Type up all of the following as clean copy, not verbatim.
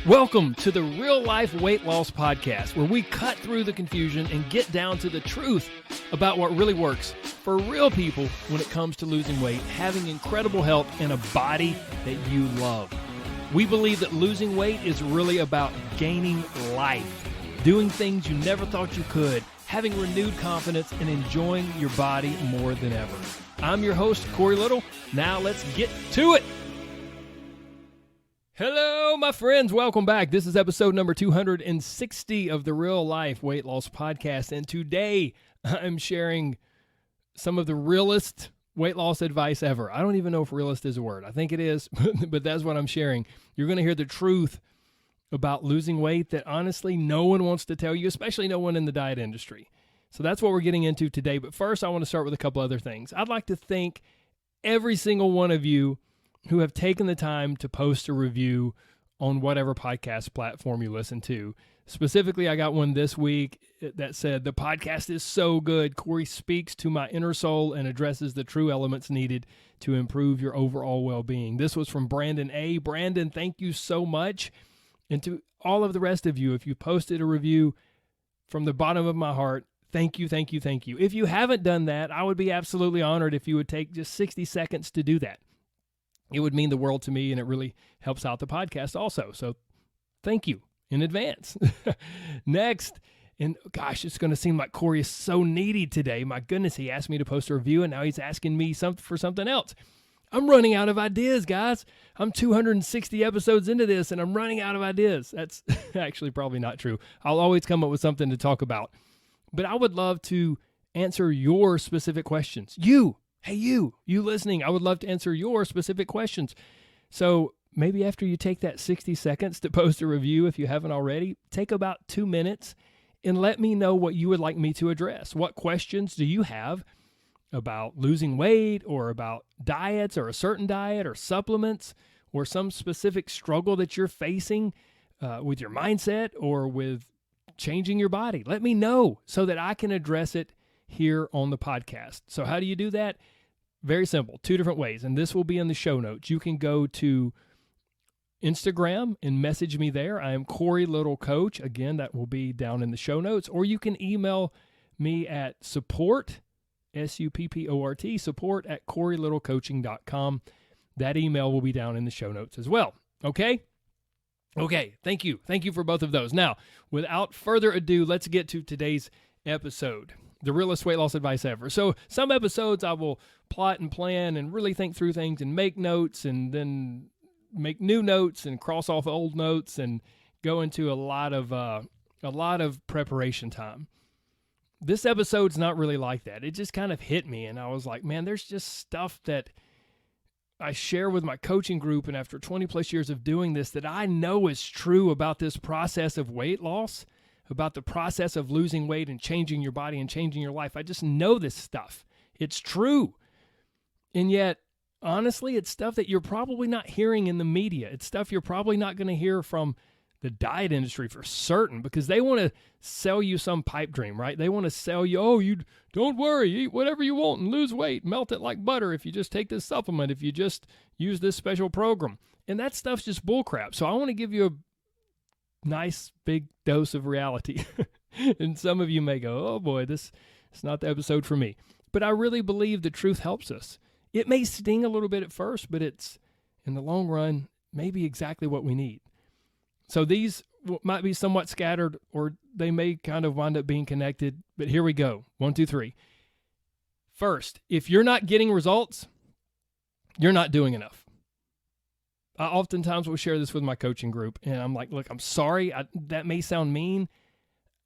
Welcome to the Real Life Weight Loss Podcast, where we cut through the confusion and get down to the truth about what really works for real people when it comes to losing weight, having incredible health, and a body that you love. We believe that losing weight is really about gaining life, doing things you never thought you could, having renewed confidence, and enjoying your body more than ever. I'm your host, Corey Little. Now let's get to it. Hello, my friends. Welcome back. This is episode number 260 of the Real Life Weight Loss Podcast. And today I'm sharing some of the realest weight loss advice ever. I don't even know if realist is a word. I think it is, but that's what I'm sharing. You're going to hear the truth about losing weight that honestly no one wants to tell you, especially no one in the diet industry. So that's what we're getting into today. But first, I want to start with a couple other things. I'd like to thank every single one of you who have taken the time to post a review on whatever podcast platform you listen to. Specifically, I got one this week that said, "The podcast is so good. Corey speaks to my inner soul and addresses the true elements needed to improve your overall well-being." This was from Brandon A. Brandon, thank you so much. And to all of the rest of you, if you posted a review, from the bottom of my heart, thank you, thank you, thank you. If you haven't done that, I would be absolutely honored if you would take just 60 seconds to do that. It would mean the world to me, and it really helps out the podcast also. So thank you in advance. Next, and gosh, it's going to seem like Corey is so needy today. My goodness, he asked me to post a review, and now he's asking me for something else. I'm running out of ideas, guys. I'm 260 episodes into this, and I'm running out of ideas. That's actually probably not true. I'll always come up with something to talk about. But I would love to answer your specific questions. Hey, you listening, I would love to answer your specific questions. So maybe after you take that 60 seconds to post a review, if you haven't already, take about 2 minutes and let me know what you would like me to address. What questions do you have about losing weight or about diets or a certain diet or supplements or some specific struggle that you're facing with your mindset or with changing your body? Let me know so that I can address it here on the podcast. So how do you do that? Very simple, 2 different ways, and this will be in the show notes. You can go to Instagram and message me there. I am Corey Little Coach. Again, that will be down in the show notes. Or you can email me at support, S-U-P-P-O-R-T, support at CoreyLittleCoaching.com. That email will be down in the show notes as well. Okay, thank you. Thank you for both of those. Now, without further ado, let's get to today's episode. The realest weight loss advice ever. So some episodes I will plot and plan and really think through things and make notes and then make new notes and cross off old notes and go into a lot of preparation time. This episode's not really like that. It just kind of hit me and I was like, man, there's just stuff that I share with my coaching group, and after 20 plus years of doing this, that I know is true about this process of weight loss, about the process of losing weight and changing your body and changing your life. I just know this stuff. It's true. And yet, honestly, it's stuff that you're probably not hearing in the media. It's stuff you're probably not going to hear from the diet industry for certain, because they want to sell you some pipe dream, right? They want to sell you, oh, you don't worry, eat whatever you want and lose weight, melt it like butter if you just take this supplement, if you just use this special program. And that stuff's just bullcrap. So I want to give you a nice big dose of reality. And some of you may go, oh boy, this is not the episode for me. But I really believe the truth helps us. It may sting a little bit at first, but it's, in the long run, maybe exactly what we need. So these might be somewhat scattered, or they may kind of wind up being connected, but here we go. 1, 2, 3. First, if you're not getting results, you're not doing enough. I oftentimes will share this with my coaching group, and I'm like, look, I'm sorry, that may sound mean.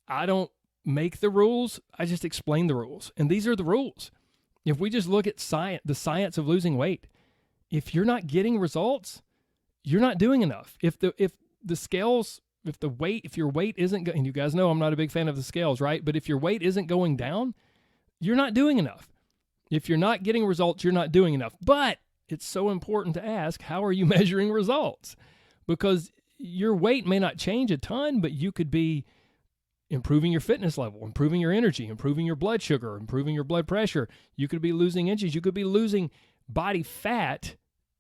I don't make the rules. I just explain the rules, and these are the rules. If we just look at the science of losing weight, if you're not getting results, you're not doing enough. If your weight isn't going, and you guys know I'm not a big fan of the scales, right? But if your weight isn't going down, you're not doing enough. If you're not getting results, you're not doing enough. But it's so important to ask, how are you measuring results? Because your weight may not change a ton, but you could be improving your fitness level, improving your energy, improving your blood sugar, improving your blood pressure. You could be losing inches. You could be losing body fat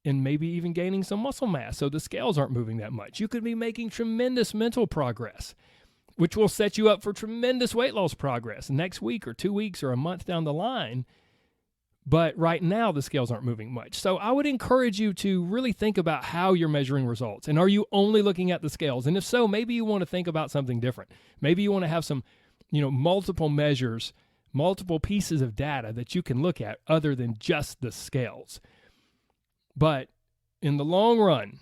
and maybe even gaining some muscle mass so the scales aren't moving that much. You could be making tremendous mental progress, which will set you up for tremendous weight loss progress next week or 2 weeks or a month down the line. But right now, the scales aren't moving much. So I would encourage you to really think about how you're measuring results. And are you only looking at the scales? And if so, maybe you want to think about something different. Maybe you want to have some, multiple measures, multiple pieces of data that you can look at other than just the scales. But in the long run,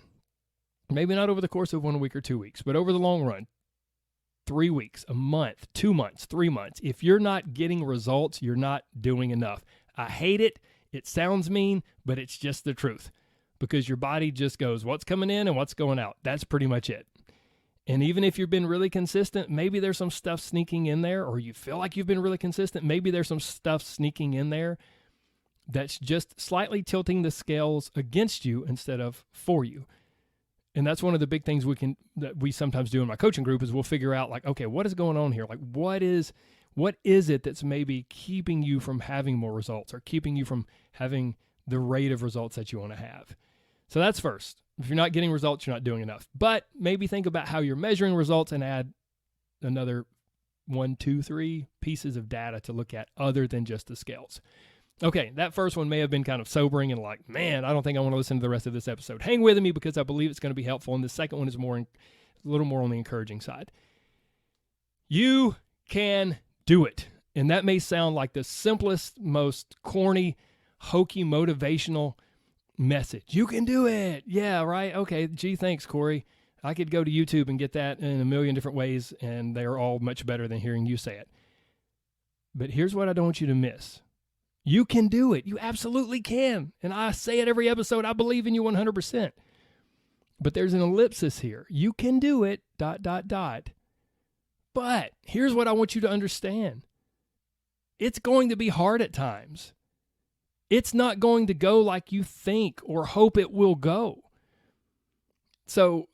maybe not over the course of 1 week or 2 weeks, but over the long run, 3 weeks, a month, 2 months, 3 months, if you're not getting results, you're not doing enough. I hate it. It sounds mean, but it's just the truth, because your body just goes, what's coming in and what's going out. That's pretty much it. And even if you've been really consistent, maybe there's some stuff sneaking in there, or you feel like you've been really consistent. Maybe there's some stuff sneaking in there that's just slightly tilting the scales against you instead of for you. And that's one of the big things that we sometimes do in my coaching group is we'll figure out like, okay, what is going on here? Like, what is it that's maybe keeping you from having more results or keeping you from having the rate of results that you want to have? So that's first. If you're not getting results, you're not doing enough. But maybe think about how you're measuring results and add another 1, 2, 3 pieces of data to look at other than just the scales. Okay, that first one may have been kind of sobering and like, man, I don't think I want to listen to the rest of this episode. Hang with me because I believe it's going to be helpful. And the second one is a little more on the encouraging side. You can do it. And that may sound like the simplest, most corny, hokey, motivational message. You can do it. Yeah, right. Okay. Gee, thanks, Corey. I could go to YouTube and get that in a million different ways, and they're all much better than hearing you say it. But here's what I don't want you to miss. You can do it. You absolutely can. And I say it every episode. I believe in you 100%. But there's an ellipsis here. You can do it, ... But here's what I want you to understand. It's going to be hard at times. It's not going to go like you think or hope it will go. So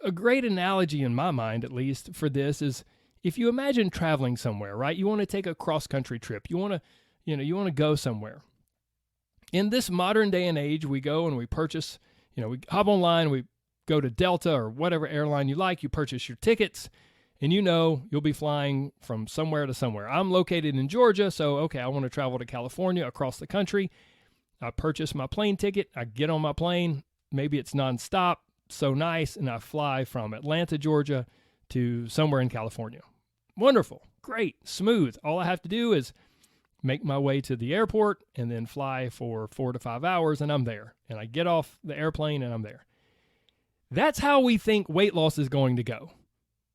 a great analogy in my mind, at least for this, is if you imagine traveling somewhere, right? You want to take a cross-country trip. You want to go somewhere. In this modern day and age, we go and we purchase, we hop online, we go to Delta or whatever airline you like, you purchase your tickets, and you'll be flying from somewhere to somewhere. I'm located in Georgia, so okay, I want to travel to California, across the country. I purchase my plane ticket, I get on my plane, maybe it's nonstop, so nice, and I fly from Atlanta, Georgia to somewhere in California. Wonderful, great, smooth. All I have to do is make my way to the airport and then fly for 4 to 5 hours, and I'm there. And I get off the airplane and I'm there. That's how we think weight loss is going to go.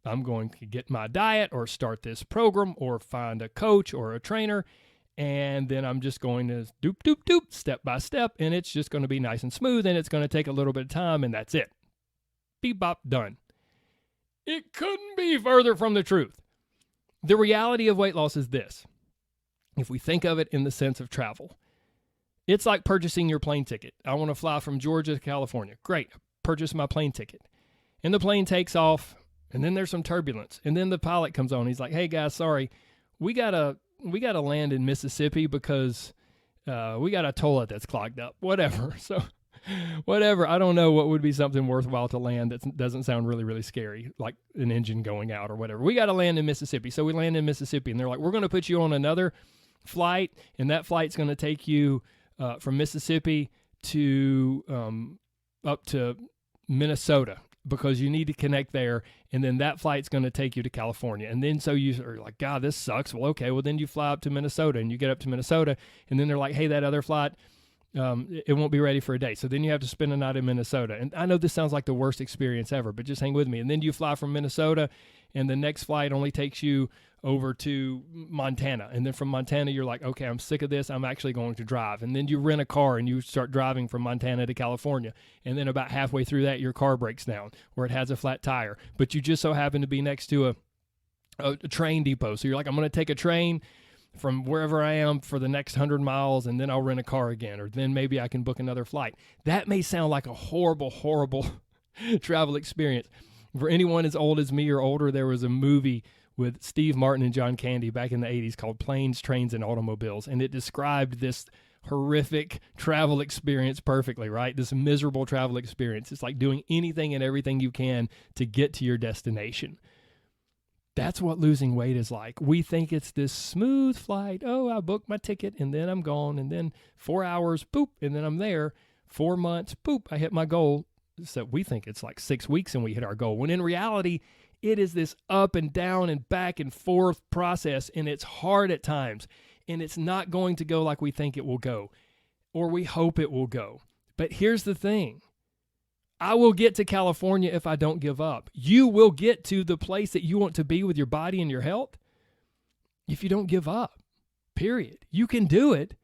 I'm going to get my diet or start this program or find a coach or a trainer, and then I'm just going to doop, step by step, and it's just going to be nice and smooth, and it's going to take a little bit of time, and that's it. Beep, bop, done. It couldn't be further from the truth. The reality of weight loss is this. If we think of it in the sense of travel, it's like purchasing your plane ticket. I want to fly from Georgia to California. Great. Purchase my plane ticket. And the plane takes off, and then there's some turbulence. And then the pilot comes on. He's like, hey, guys, sorry. We gotta land in Mississippi because we got a toilet that's clogged up. Whatever. So whatever. I don't know what would be something worthwhile to land that doesn't sound really, really scary, like an engine going out or whatever. We got to land in Mississippi. So we land in Mississippi, and they're like, we're going to put you on another flight, and that flight's going to take you from Mississippi to up to Minnesota because you need to connect there, and then that flight's going to take you to California. And then so you are like, God, this sucks. Well, okay, well then you fly up to Minnesota, and you get up to Minnesota, and then they're like, hey, that other flight, it won't be ready for a day. So then you have to spend a night in Minnesota. And I know this sounds like the worst experience ever, but just hang with me. And then you fly from Minnesota, and the next flight only takes you over to Montana. And then from Montana, you're like, okay, I'm sick of this. I'm actually going to drive. And then you rent a car and you start driving from Montana to California. And then about halfway through that, your car breaks down or it has a flat tire. But you just so happen to be next to a train depot. So you're like, I'm going to take a train from wherever I am for the next 100 miles, and then I'll rent a car again, or then maybe I can book another flight. That may sound like a horrible, horrible travel experience. For anyone as old as me or older, there was a movie with Steve Martin and John Candy back in the 80s called Planes, Trains, and Automobiles, and it described this horrific travel experience perfectly, right? This miserable travel experience. It's like doing anything and everything you can to get to your destination. That's what losing weight is like. We think it's this smooth flight. Oh, I booked my ticket and then I'm gone. And then 4 hours, boop, and then I'm there. 4 months, boop, I hit my goal. So we think it's like 6 weeks and we hit our goal. When in reality, it is this up and down and back and forth process, and it's hard at times. And it's not going to go like we think it will go, or we hope it will go. But here's the thing. I will get to California if I don't give up. You will get to the place that you want to be with your body and your health if you don't give up, period. You can do it,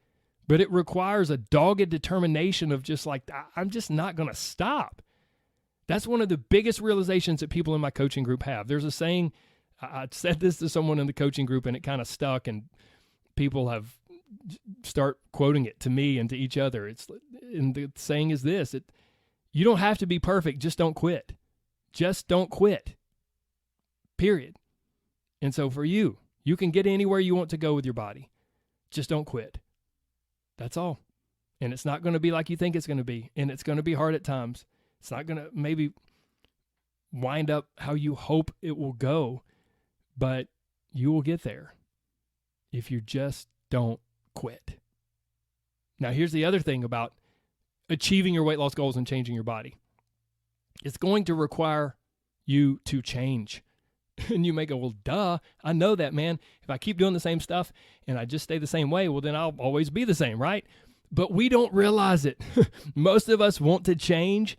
but it requires a dogged determination of just like, I'm just not going to stop. That's one of the biggest realizations that people in my coaching group have. There's a saying, I said this to someone in the coaching group and it kind of stuck, and people have start quoting it to me and to each other. And the saying is this: you don't have to be perfect. Just don't quit. Just don't quit. Period. And so for you, you can get anywhere you want to go with your body. Just don't quit. That's all. And it's not going to be like you think it's going to be. And it's going to be hard at times. It's not going to maybe wind up how you hope it will go, but you will get there if you just don't quit. Now, here's the other thing about achieving your weight loss goals and changing your body. It's going to require you to change. And you may go, well, duh, I know that, man. If I keep doing the same stuff and I just stay the same way, well, then I'll always be the same, right? But we don't realize it. Most of us want to change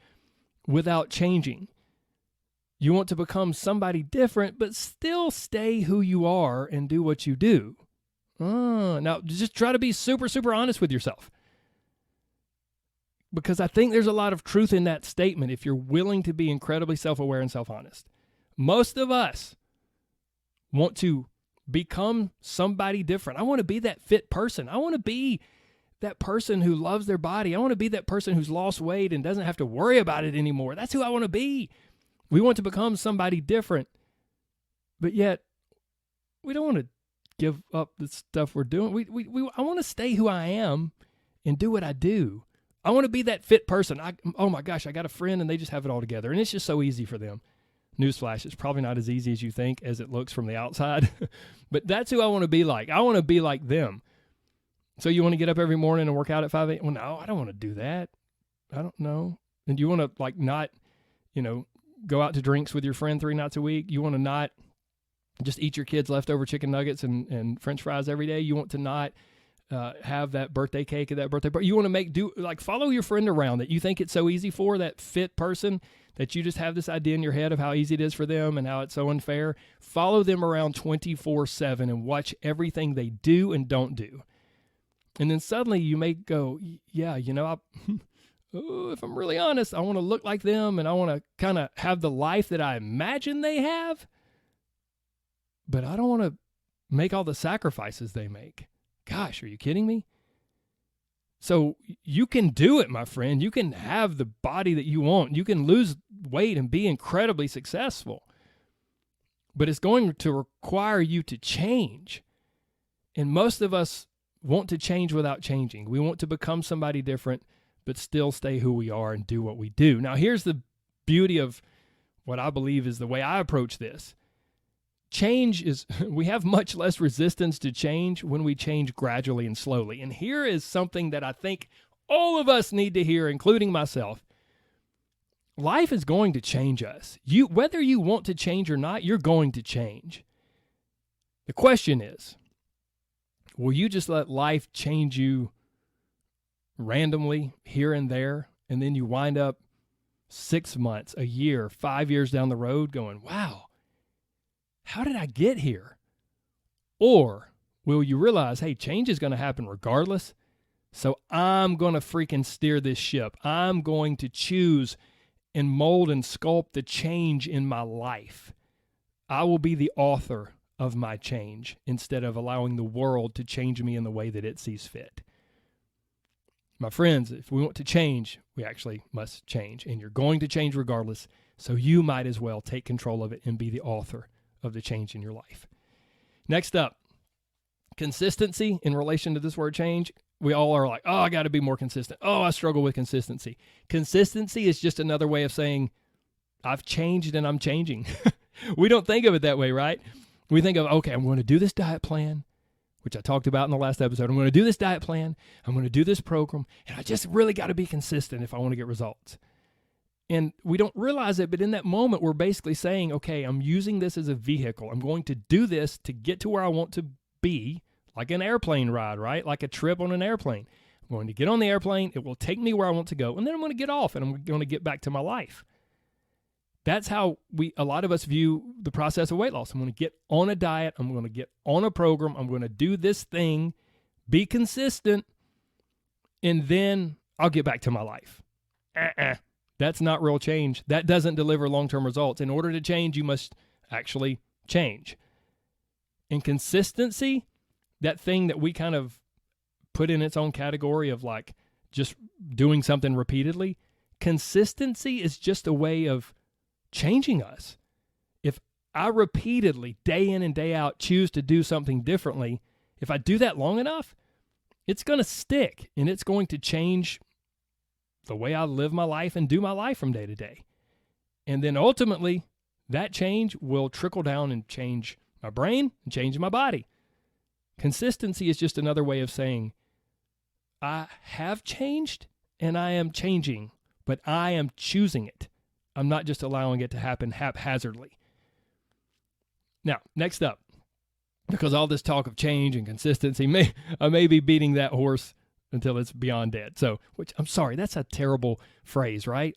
without changing. You want to become somebody different, but still stay who you are and do what you do. Now, just try to be super, super honest with yourself. Because I think there's a lot of truth in that statement if you're willing to be incredibly self-aware and self-honest. Most of us want to become somebody different. I want to be that fit person. I want to be that person who loves their body. I want to be that person who's lost weight and doesn't have to worry about it anymore. That's who I want to be. We want to become somebody different, but yet we don't want to give up the stuff we're doing. I want to stay who I am and do what I do. I want to be that fit person. Oh my gosh, I got a friend and they just have it all together, and it's just so easy for them. Newsflash, it's probably not as easy as you think, as it looks from the outside, but that's who I want to be like. I want to be like them. So you want to get up every morning and work out at 5 a.m.? Well, no, I don't want to do that. I don't know. And you want to like not, go out to drinks with your friend 3 nights a week. You want to not just eat your kids' leftover chicken nuggets and French fries every day. You want to not have that birthday cake at that birthday party. You want to follow your friend around that you think it's so easy for, that fit person, that you just have this idea in your head of how easy it is for them and how it's so unfair. Follow them around 24/7 and watch everything they do and don't do. And then suddenly you may go, yeah, if I'm really honest, I want to look like them and I want to kind of have the life that I imagine they have, but I don't want to make all the sacrifices they make. Gosh, are you kidding me? So you can do it, my friend. You can have the body that you want. You can lose weight and be incredibly successful, but it's going to require you to change. And most of us want to change without changing. We want to become somebody different, but still stay who we are and do what we do. Now, here's the beauty of what I believe is the way I approach this. We have much less resistance to change when we change gradually and slowly. And here is something that I think all of us need to hear, including myself. Life is going to change us. Whether you want to change or not, you're going to change. The question is, will you just let life change you randomly here and there, and then you wind up 6 months, a year, 5 years down the road going, wow, how did I get here? Or will you realize, hey, change is going to happen regardless, so I'm going to freaking steer this ship. I'm going to choose and mold and sculpt the change in my life. I will be the author of my change instead of allowing the world to change me in the way that it sees fit. My friends, if we want to change, we actually must change, and you're going to change regardless, so you might as well take control of it and be the author of the change in your life. Next up, consistency in relation to this word change. we all are like, oh, I got to be more consistent. Oh, I struggle with consistency. Consistency is just another way of saying I've changed and I'm changing. We don't think of it that way, right? We think of, okay, I'm going to do this diet plan, which I talked about in the last episode. I'm going to do this diet plan. I'm going to do this program, and I just really got to be consistent if I want to get results. And we don't realize it, but in that moment, we're basically saying, okay, I'm using this as a vehicle. I'm going to do this to get to where I want to be, like an airplane ride, right? Like a trip on an airplane. I'm going to get on the airplane. It will take me where I want to go, and then I'm going to get off, and I'm going to get back to my life. That's how a lot of us view the process of weight loss. I'm going to get on a diet. I'm going to get on a program. I'm going to do this thing, be consistent, and then I'll get back to my life. That's not real change. That doesn't deliver long-term results. In order to change, you must actually change. And consistency, that thing that we kind of put in its own category of like just doing something repeatedly, consistency is just a way of changing us. If I repeatedly, day in and day out, choose to do something differently, if I do that long enough, it's going to stick and it's going to change the way I live my life and do my life from day to day. And then ultimately, that change will trickle down and change my brain and change my body. Consistency is just another way of saying, I have changed and I am changing, but I am choosing it. I'm not just allowing it to happen haphazardly. Now, next up, because all this talk of change and consistency, I may be beating that horse until it's beyond dead. So, which I'm sorry, that's a terrible phrase, right?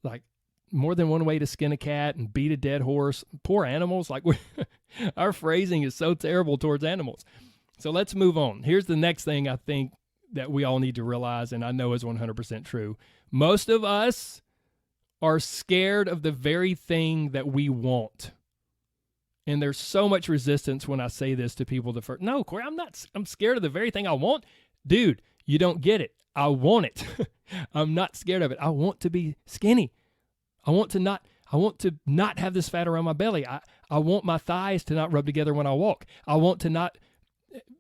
Like more than one way to skin a cat and beat a dead horse. Poor animals. Like our phrasing is so terrible towards animals. So let's move on. Here's the next thing I think that we all need to realize, and I know is 100% true. Most of us are scared of the very thing that we want. And there's so much resistance when I say this to people. No, Corey, I'm scared of the very thing I want. Dude, you don't get it. I want it. I'm not scared of it. I want to be skinny. I want to not have this fat around my belly. I want my thighs to not rub together when I walk. I want to not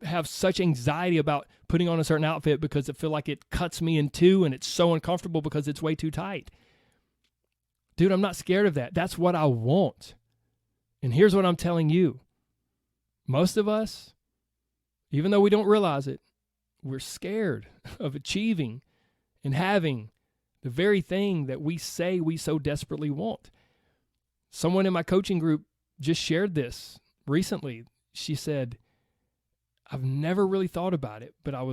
have such anxiety about putting on a certain outfit because I feel like it cuts me in two and it's so uncomfortable because it's way too tight. Dude, I'm not scared of that. That's what I want. And here's what I'm telling you. Most of us, even though we don't realize it, we're scared of achieving and having the very thing that we say we so desperately want. Someone in my coaching group just shared this recently. She said, I've never really thought about it, but I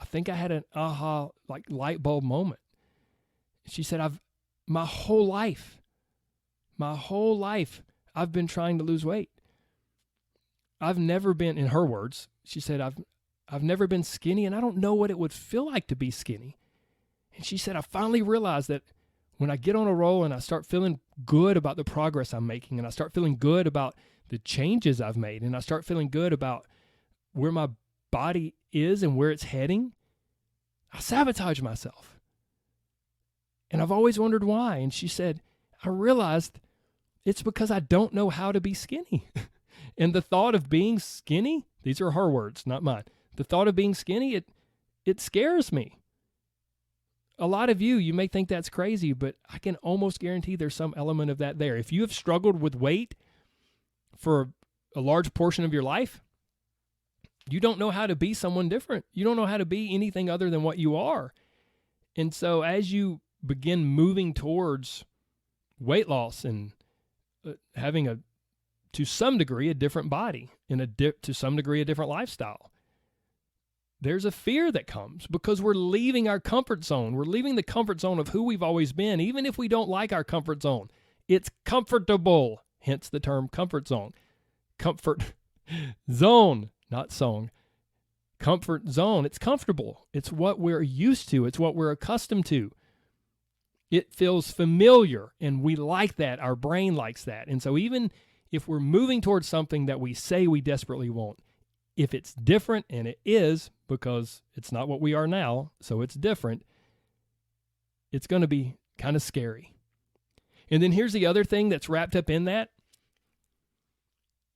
think I had an aha, like light bulb moment. She said, my whole life, I've been trying to lose weight. I've never been, in her words, she said, I've never been skinny, and I don't know what it would feel like to be skinny. And she said, I finally realized that when I get on a roll and I start feeling good about the progress I'm making, and I start feeling good about the changes I've made, and I start feeling good about where my body is and where it's heading, I sabotage myself. And I've always wondered why. And she said, I realized it's because I don't know how to be skinny. And the thought of being skinny, these are her words, not mine. The thought of being skinny, it scares me. A lot of you may think that's crazy, but I can almost guarantee there's some element of that there. If you have struggled with weight for a large portion of your life, you don't know how to be someone different. You don't know how to be anything other than what you are. And so as you begin moving towards weight loss and having to some degree, a different body and to some degree, a different lifestyle, there's a fear that comes because we're leaving our comfort zone. We're leaving the comfort zone of who we've always been, even if we don't like our comfort zone. It's comfortable, hence the term comfort zone. Comfort zone, not song. Comfort zone, it's comfortable. It's what we're used to. It's what we're accustomed to. It feels familiar, and we like that. Our brain likes that. And so even if we're moving towards something that we say we desperately want, if it's different, and it is because it's not what we are now, so it's different, it's going to be kind of scary. And then here's the other thing that's wrapped up in that.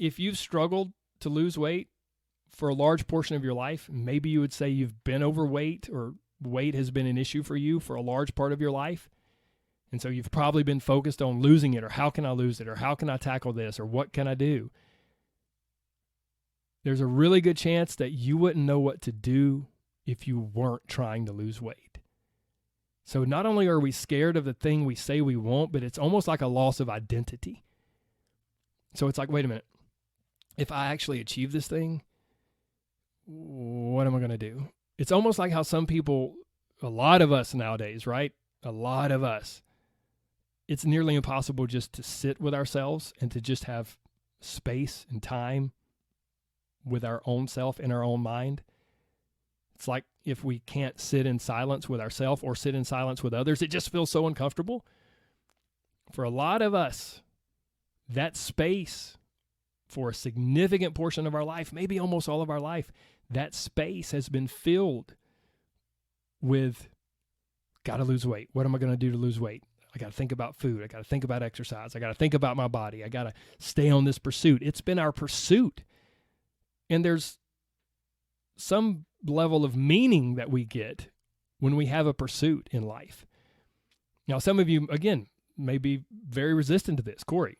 If you've struggled to lose weight for a large portion of your life, maybe you would say you've been overweight or weight has been an issue for you for a large part of your life. And so you've probably been focused on losing it, or how can I lose it, or how can I tackle this, or what can I do? There's a really good chance that you wouldn't know what to do if you weren't trying to lose weight. So not only are we scared of the thing we say we want, but it's almost like a loss of identity. So it's like, wait a minute, if I actually achieve this thing, what am I going to do? It's almost like how some people, a lot of us nowadays, right? A lot of us, it's nearly impossible just to sit with ourselves and to just have space and time with our own self in our own mind. It's like if we can't sit in silence with ourselves or sit in silence with others, it just feels so uncomfortable. For a lot of us, that space for a significant portion of our life, maybe almost all of our life, that space has been filled with, got to lose weight. What am I going to do to lose weight? I got to think about food. I got to think about exercise. I got to think about my body. I got to stay on this pursuit. It's been our pursuit. And there's some level of meaning that we get when we have a pursuit in life. Now, some of you, again, may be very resistant to this. Corey,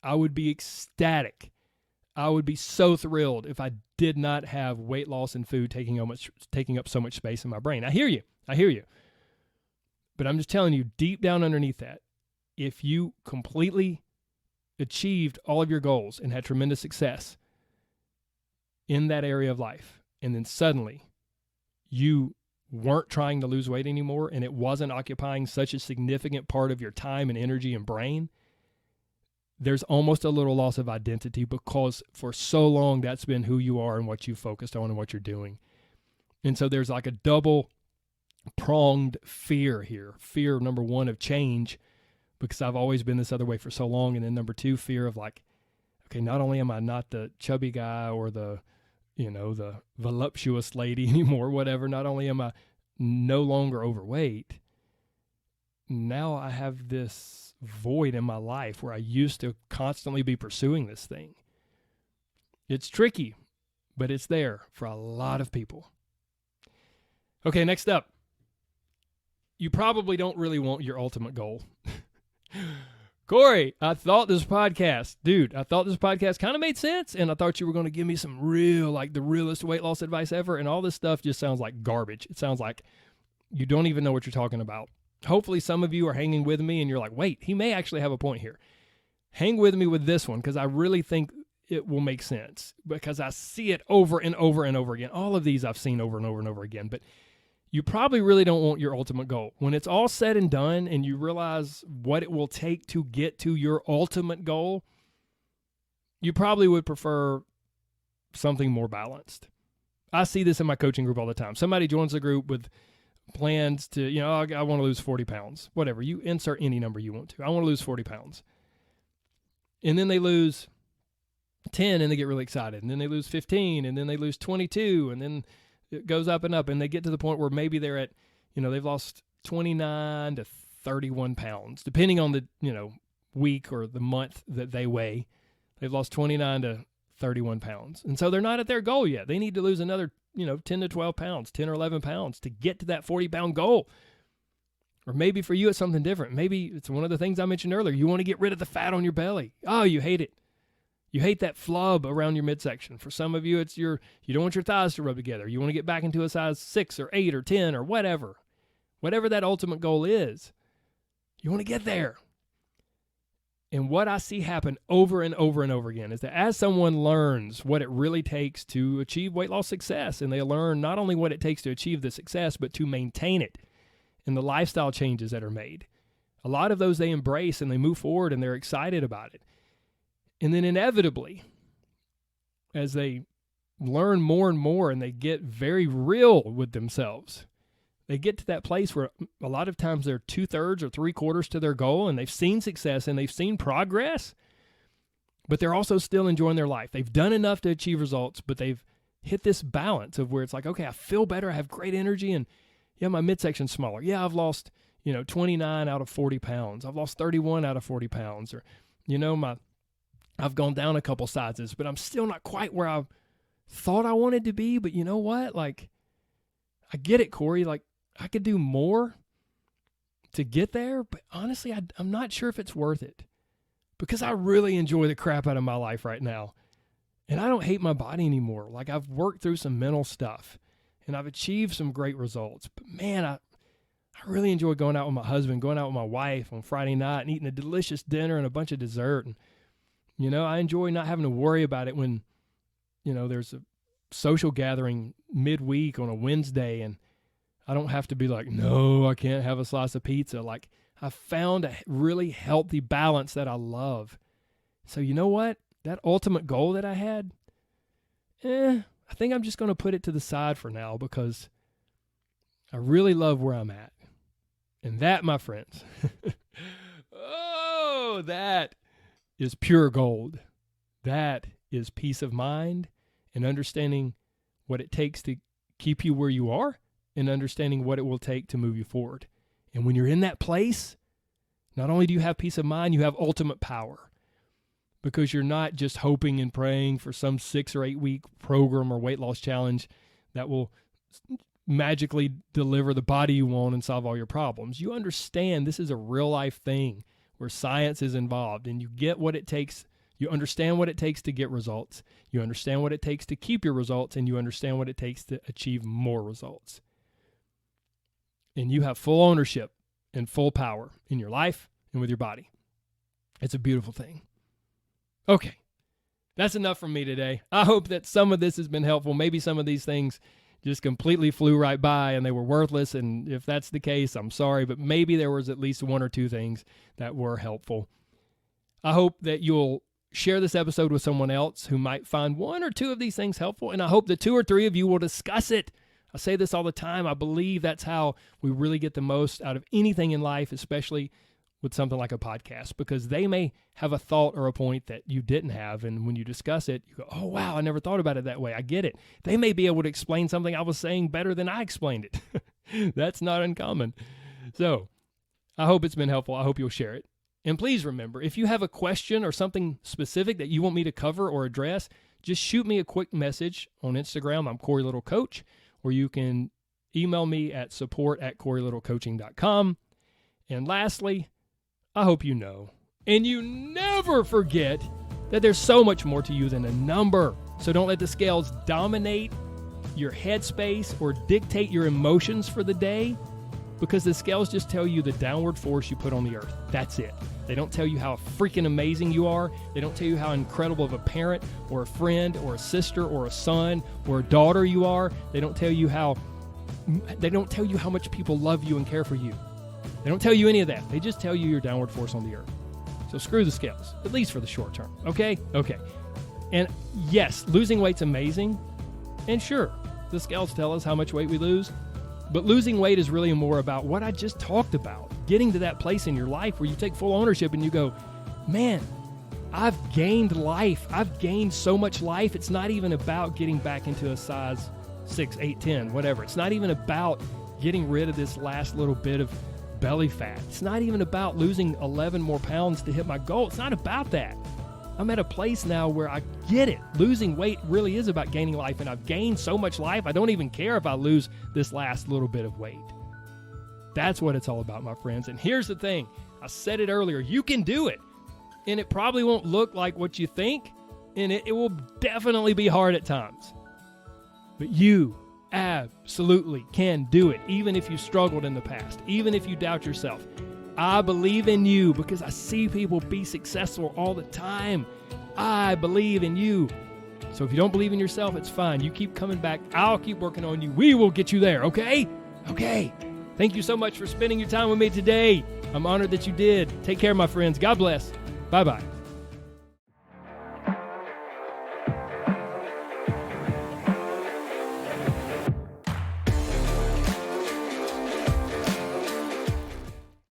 I would be ecstatic. I would be so thrilled if I did not have weight loss and food taking up so much space in my brain. I hear you. But I'm just telling you, deep down underneath that, if you completely achieved all of your goals and had tremendous success in that area of life, and then suddenly you weren't trying to lose weight anymore and it wasn't occupying such a significant part of your time and energy and brain, there's almost a little loss of identity, because for so long that's been who you are and what you focused on and what you're doing. And so there's like a double pronged fear here. Fear, number one, of change, because I've always been this other way for so long. And then number two, fear of like, okay, not only am I not the chubby guy or the voluptuous lady anymore, whatever, not only am I no longer overweight, now I have this void in my life where I used to constantly be pursuing this thing. It's tricky, but it's there for a lot of people. Okay, next up. You probably don't really want your ultimate goal. Corey, I thought this podcast kind of made sense, and I thought you were going to give me some the realest weight loss advice ever, and all this stuff just sounds like garbage. It sounds like you don't even know what you're talking about. Hopefully some of you are hanging with me, and you're like, wait, he may actually have a point here. Hang with me with this one, because I really think it will make sense, because I see it over and over and over again. All of these I've seen over and over and over again, but you probably really don't want your ultimate goal. When it's all said and done and you realize what it will take to get to your ultimate goal, you probably would prefer something more balanced. I see this in my coaching group all the time. Somebody joins the group with plans to, I want to lose 40 pounds. Whatever, you insert any number you want to. I want to lose 40 pounds. And then they lose 10 and they get really excited. And then they lose 15 and then they lose 22 and then it goes up and up, and they get to the point where maybe they're at, they've lost 29 to 31 pounds, depending on the, week or the month that they weigh. They've lost 29 to 31 pounds. And so they're not at their goal yet. They need to lose another, 10 to 12 pounds, 10 or 11 pounds to get to that 40-pound goal. Or maybe for you, it's something different. Maybe it's one of the things I mentioned earlier. You want to get rid of the fat on your belly. Oh, you hate it. You hate that flub around your midsection. For some of you, it's you don't want your thighs to rub together. You want to get back into a size 6 or 8 or 10 or whatever. Whatever that ultimate goal is, you want to get there. And what I see happen over and over and over again is that as someone learns what it really takes to achieve weight loss success, and they learn not only what it takes to achieve the success, but to maintain it and the lifestyle changes that are made, a lot of those they embrace and they move forward and they're excited about it. And then inevitably, as they learn more and more and they get very real with themselves, they get to that place where a lot of times they're 2/3 or 3/4 to their goal, and they've seen success and they've seen progress, but they're also still enjoying their life. They've done enough to achieve results, but they've hit this balance of where it's like, okay, I feel better, I have great energy, and yeah, my midsection's smaller. Yeah, I've lost, 29 out of 40 pounds. I've lost 31 out of 40 pounds. Or, I've gone down a couple sizes, but I'm still not quite where I thought I wanted to be, but you know what? Like, I get it, Corey. Like, I could do more to get there, but honestly, I'm not sure if it's worth it because I really enjoy the crap out of my life right now. And I don't hate my body anymore. Like, I've worked through some mental stuff and I've achieved some great results. But man, I really enjoy going out with my husband, going out with my wife on Friday night and eating a delicious dinner and a bunch of dessert. And, you know, I enjoy not having to worry about it when, you know, there's a social gathering midweek on a Wednesday and I don't have to be like, no, I can't have a slice of pizza. Like, I found a really healthy balance that I love. So you know what? That ultimate goal that I had, I think I'm just going to put it to the side for now because I really love where I'm at. And that, my friends, oh, that is pure gold. That is peace of mind and understanding what it takes to keep you where you are and understanding what it will take to move you forward. And when you're in that place, not only do you have peace of mind, you have ultimate power because you're not just hoping and praying for some 6 or 8 week program or weight loss challenge that will magically deliver the body you want and solve all your problems. You understand this is a real life thing where science is involved and you get what it takes. You understand what it takes to get results. You understand what it takes to keep your results, and you understand what it takes to achieve more results. And you have full ownership and full power in your life and with your body. It's a beautiful thing. Okay, that's enough from me today. I hope that some of this has been helpful. Maybe some of these things just completely flew right by and they were worthless. And if that's the case, I'm sorry, but maybe there was at least 1 or 2 things that were helpful. I hope that you'll share this episode with someone else who might find 1 or 2 of these things helpful. And I hope that 2 or 3 of you will discuss it. I say this all the time. I believe that's how we really get the most out of anything in life, especially with something like a podcast, because they may have a thought or a point that you didn't have. And when you discuss it, you go, oh, wow, I never thought about it that way. I get it. They may be able to explain something I was saying better than I explained it. That's not uncommon. So I hope it's been helpful. I hope you'll share it. And please remember, if you have a question or something specific that you want me to cover or address, just shoot me a quick message on Instagram. I'm Corey Little Coach, or you can email me at support@CoreyLittleCoaching.com. And lastly, I hope you know, and you never forget that there's so much more to you than a number. So don't let the scales dominate your headspace or dictate your emotions for the day, because the scales just tell you the downward force you put on the earth. That's it. They don't tell you how freaking amazing you are. They don't tell you how incredible of a parent or a friend or a sister or a son or a daughter you are. They don't tell you how much people love you and care for you. They don't tell you any of that. They just tell you your downward force on the earth. So screw the scales, at least for the short term. Okay? Okay. And yes, losing weight's amazing. And sure, the scales tell us how much weight we lose. But losing weight is really more about what I just talked about. Getting to that place in your life where you take full ownership and you go, man, I've gained life. I've gained so much life. It's not even about getting back into a size 6, 8, 10, whatever. It's not even about getting rid of this last little bit of belly fat. It's not even about losing 11 more pounds to hit my goal. It's not about that. I'm at a place now where I get it. Losing weight really is about gaining life, and I've gained so much life, I don't even care if I lose this last little bit of weight. That's what it's all about, my friends. And here's the thing. I said it earlier. You can do it. And it probably won't look like what you think, and it will definitely be hard at times. But you absolutely can do it, even if you struggled in the past, even if you doubt yourself. I believe in you because I see people be successful all the time. I believe in you. So if you don't believe in yourself, it's fine. You keep coming back. I'll keep working on you. We will get you there, okay? Okay. Thank you so much for spending your time with me today. I'm honored that you did. Take care, my friends. God bless. Bye-bye.